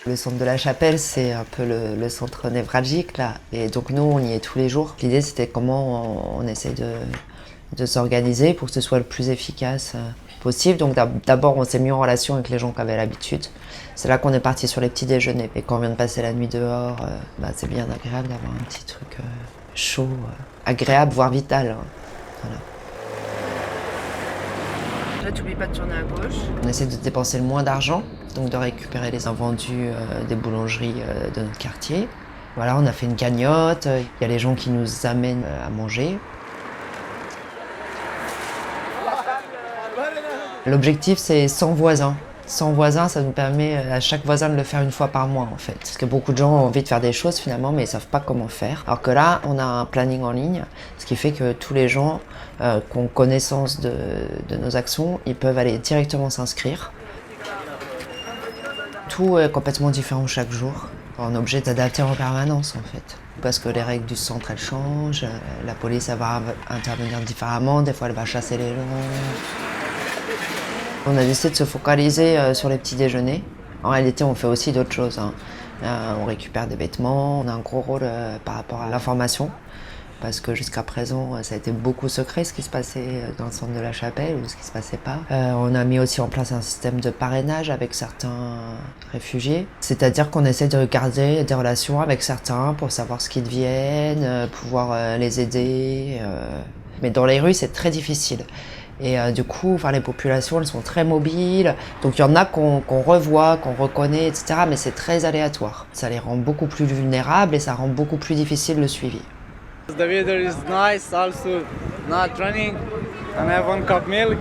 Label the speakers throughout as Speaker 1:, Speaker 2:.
Speaker 1: Le centre de la Chapelle, c'est un peu le centre névralgique là. Et donc nous, on y est tous les jours. L'idée, c'était comment on essaie de s'organiser pour que ce soit le plus efficace possible. Donc d'abord, on s'est mis en relation avec les gens qui avaient l'habitude. C'est là qu'on est parti sur les petits déjeuners. Et quand on vient de passer la nuit dehors, c'est bien agréable d'avoir un petit truc chaud, agréable, voire vital. Hein. Voilà. Là, tu n'oublies pas de tourner à gauche. On essaie de dépenser le moins d'argent, donc de récupérer les invendus des boulangeries de notre quartier. Voilà, on a fait une cagnotte, il y a les gens qui nous amènent à manger. L'objectif, c'est 100 voisins. 100 voisins, ça nous permet à chaque voisin de le faire une fois par mois en fait. Parce que beaucoup de gens ont envie de faire des choses finalement, mais ils ne savent pas comment faire. Alors que là, on a un planning en ligne, ce qui fait que tous les gens qui ont connaissance de nos actions, ils peuvent aller directement s'inscrire. Tout est complètement différent chaque jour. On est obligé d'adapter en permanence en fait. Parce que les règles du centre, elles changent. La police, elle va intervenir différemment. Des fois, elle va chasser les gens. On a décidé de se focaliser sur les petits déjeuners. En réalité, on fait aussi d'autres choses. Hein. On récupère des vêtements, on a un gros rôle par rapport à l'information. Parce que jusqu'à présent, ça a été beaucoup secret ce qui se passait dans le centre de la Chapelle ou ce qui se passait pas. On a mis aussi en place un système de parrainage avec certains réfugiés. C'est-à-dire qu'on essaie de garder des relations avec certains pour savoir ce qu'ils deviennent, pouvoir les aider. Mais dans les rues, c'est très difficile. Et du coup, les populations, elles sont très mobiles. Donc il y en a qu'on revoit, qu'on reconnaît, etc. Mais c'est très aléatoire. Ça les rend beaucoup plus vulnérables et ça rend beaucoup plus difficile le suivi.
Speaker 2: The weather is nice, also not running, and I have 1 cup milk.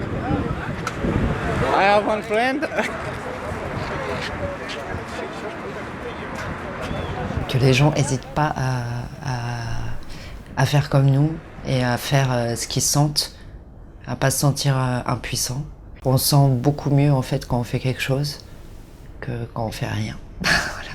Speaker 2: I have one friend.
Speaker 1: Que les gens n'hésitent pas à faire comme nous et à faire ce qu'ils sentent, à pas se sentir impuissant. On se sent beaucoup mieux en fait quand on fait quelque chose que quand on fait rien. Voilà.